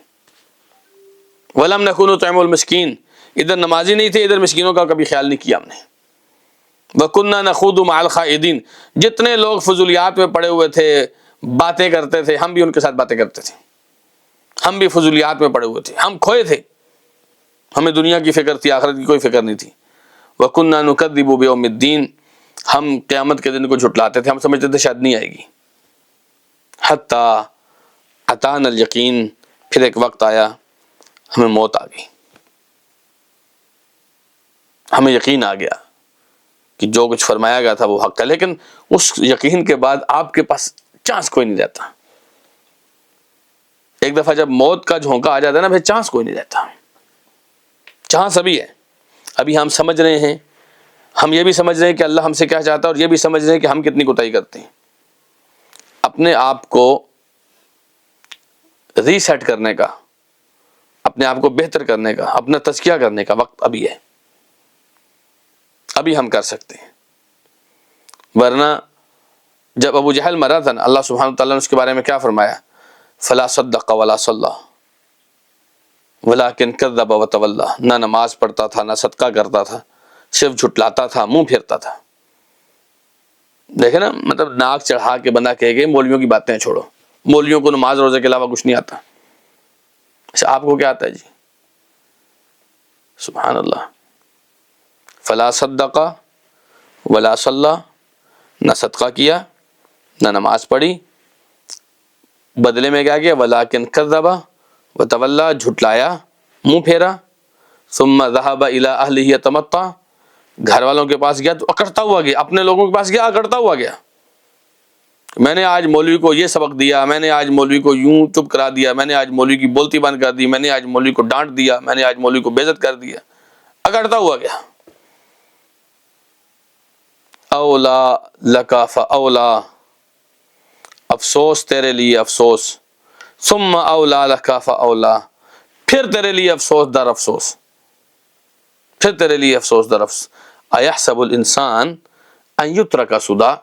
ولم نکن نطعم المسکین، ادھر نمازی نہیں تھے، ادھر مسکینوں کا کبھی خیال نہیں کیا ہم نے، وَكُنَّا نَخُوضُ مَعَ الْخَائِضِينَ، جتنے لوگ فضولیات میں پڑے ہوئے تھے، باتیں کرتے تھے، ہم بھی ان کے ساتھ باتیں کرتے تھے، ہم بھی فضولیات میں پڑے ہوئے تھے، ہم کھوئے تھے، ہمیں دنیا کی فکر تھی، آخرت کی کوئی فکر نہیں تھی۔ وَكُنَّا نُكَذِّبُ بِيَوْمِ الدِّينِ، ہم قیامت کے دن کو جھٹلاتے تھے، ہم سمجھتے تھے شاید نہیں آئے گی۔ حَتَّى أَتَانَا الْيَقِينُ، پھر ایک وقت آیا، ہمیں موت آ گئی، ہمیں یقین آ گیا کہ جو کچھ فرمایا گیا تھا وہ حق ہے، لیکن اس یقین کے بعد آپ کے پاس چانس کوئی نہیں رہتا۔ ایک دفعہ جب موت کا جھونکا آ جاتا ہے نا، پھر چانس کوئی نہیں رہتا۔ چانس ابھی ہے، ابھی ہم سمجھ رہے ہیں، ہم یہ بھی سمجھ رہے ہیں کہ اللہ ہم سے کیا چاہتا ہے، اور یہ بھی سمجھ رہے ہیں کہ ہم کتنی کوتاہی کرتے ہیں۔ اپنے آپ کو ری سیٹ کرنے کا، اپنے آپ کو بہتر کرنے کا، اپنا تزکیہ کرنے کا وقت ابھی ہے، ابھی ہم کر سکتے ہیں۔ ورنہ جب ابو جہل مرا تھا نا، اللہ سبحانہ وتعالیٰ نے اس کے بارے میں کیا فرمایا؟ فلا صدق ولا صلی ولکن کذب وتولی، نہ نماز پڑھتا تھا، نہ صدقہ کرتا تھا، صرف جھٹلاتا تھا، منہ پھیرتا تھا۔ دیکھیں نا، مطلب ناک چڑھا کے بندہ کہے گئے مولویوں کی باتیں چھوڑو، مولویوں کو نماز روزے کے علاوہ کچھ نہیں آتا۔ اچھا، آپ کو کیا آتا ہے جی؟ سبحان اللہ۔ فلا صدق ولا صلی، نہ صدقہ کیا، نہ نماز پڑھی، بدلے میں کیا کیا؟ ولکن کذب وتولی، جھٹلایا، منہ پھیرا، ثم ذهب الى اهله يتمطى، گھر والوں کے پاس گیا تو اکڑتا ہوا گیا، اپنے لوگوں کے پاس گیا، اکڑتا ہوا گیا، میں نے آج مولوی کو یہ سبق دیا، میں نے آج مولوی کو یوں چپ کرا دیا، میں نے آج مولوی کی بولتی بند کر دی، میں نے آج مولوی کو ڈانٹ دیا، میں نے آج مولوی کو بے عزت کر دیا، اکڑتا ہوا گیا۔ اولا لکا فاولا، افسوس تیرے لیے افسوس، ثم اولا لکا فاولا، پھر تیرے لیے افسوس در افسوس، پھر تیرے لیے افسوس در افسوس۔ ایحسب الانسان ان یترک سدی،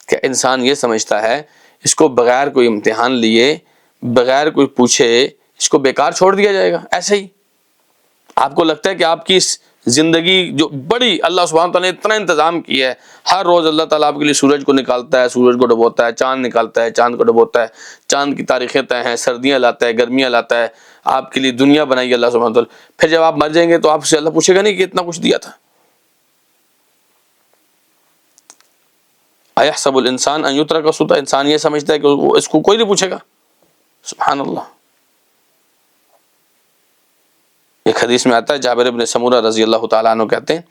کہ انسان یہ سمجھتا ہے اس کو بغیر کوئی امتحان لیے، بغیر کوئی پوچھے، اس کو بیکار چھوڑ دیا جائے گا ایسے ہی؟ آپ کو لگتا ہے کہ آپ کی اس زندگی جو بڑی اللہ سبحانہ تعالیٰ نے اتنا انتظام کیا ہے، ہر روز اللہ تعالیٰ آپ کے لیے سورج کو نکالتا ہے، سورج کو ڈبوتا ہے، چاند نکالتا ہے، چاند کو ڈبوتا ہے، چاند کی تاریخیں طے ہیں، سردیاں لاتا ہے، گرمیاں لاتا ہے، آپ کے لیے دنیا بنائی ہے اللہ سبحانہ تعالیٰ، پھر جب آپ مر جائیں گے تو آپ سے اللہ پوچھے گا نہیں کہ اتنا کچھ دیا تھا؟ ایحسب الانسان ان یترک سدی، انسان یہ سمجھتا ہے کہ وہ اس کو کوئی نہیں پوچھے گا. سبحان اللہ. ایک حدیث میں آتا ہے، جابر بن سمورہ رضی اللہ تعالیٰ عنہ کہتے ہیں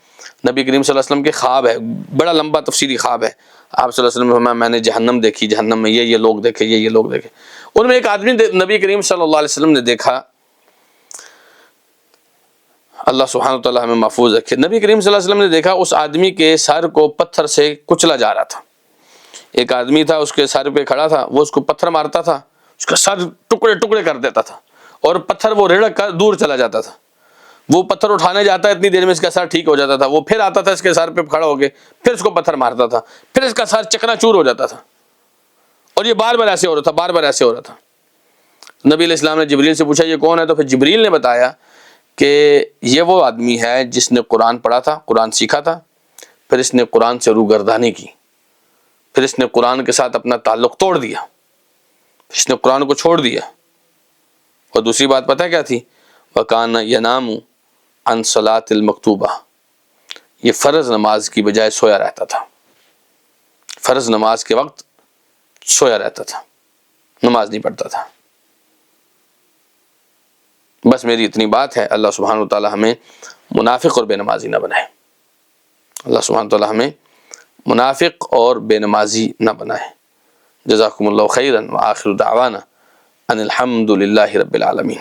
نبی کریم صلی اللہ علیہ وسلم کے خواب ہے، بڑا لمبا تفصیلی خواب ہے. آپ صلی اللہ علیہ وسلم نے فرمایا میں نے جہنم دیکھی، جہنم میں یہ لوگ دیکھے، یہ لوگ دیکھے. ان میں ایک آدمی نبی کریم صلی اللہ علیہ وسلم نے دیکھا، اللہ سبحانہ و تعالیٰ ہمیں محفوظ رکھے، نبی کریم صلی اللہ علیہ وسلم نے دیکھا اس آدمی کے سر کو پتھر سے کچلا جا رہا تھا. ایک آدمی تھا، اس کے سر پہ کھڑا تھا، وہ اس کو پتھر مارتا تھا، اس کا سر ٹکڑے ٹکڑے کر دیتا تھا، اور پتھر وہ رڑک کر دور چلا جاتا تھا. وہ پتھر اٹھانے جاتا ہے، اتنی دیر میں اس کا سر ٹھیک ہو جاتا تھا. وہ پھر آتا تھا اس کے سر پہ کھڑا ہو کے، پھر اس کو پتھر مارتا تھا، پھر اس کا سر چکنا چور ہو جاتا تھا. اور یہ بار بار ایسے ہو رہا تھا، بار بار ایسے ہو رہا تھا. نبی علیہ السلام نے جبریل سے پوچھا یہ کون ہے؟ تو پھر جبریل نے بتایا کہ یہ وہ آدمی ہے جس نے قرآن پڑھا تھا، قرآن سیکھا تھا، پھر اس نے قرآن سے روگردانی کی، پھر اس نے قرآن کے ساتھ اپنا تعلق توڑ دیا، اس نے قرآن کو چھوڑ دیا. اور دوسری بات پتہ کیا تھی؟ وَكَانَ يَنَامُ عَنْ صَلَاةِ الْمَكْتُوبَةِ، یہ فرض نماز کی بجائے سویا رہتا تھا، فرض نماز کے وقت سویا رہتا تھا، نماز نہیں پڑھتا تھا. بس میری اتنی بات ہے. اللہ سبحانہ وتعالی ہمیں منافق اور بے نمازی نہ بنائے. اللہ سبحانہ وتعالی ہمیں منافق اور بے نمازی نہ بنائے. جزاکم اللہ خیرا وآخر دعوانا ان الحمد للہ رب العالمین.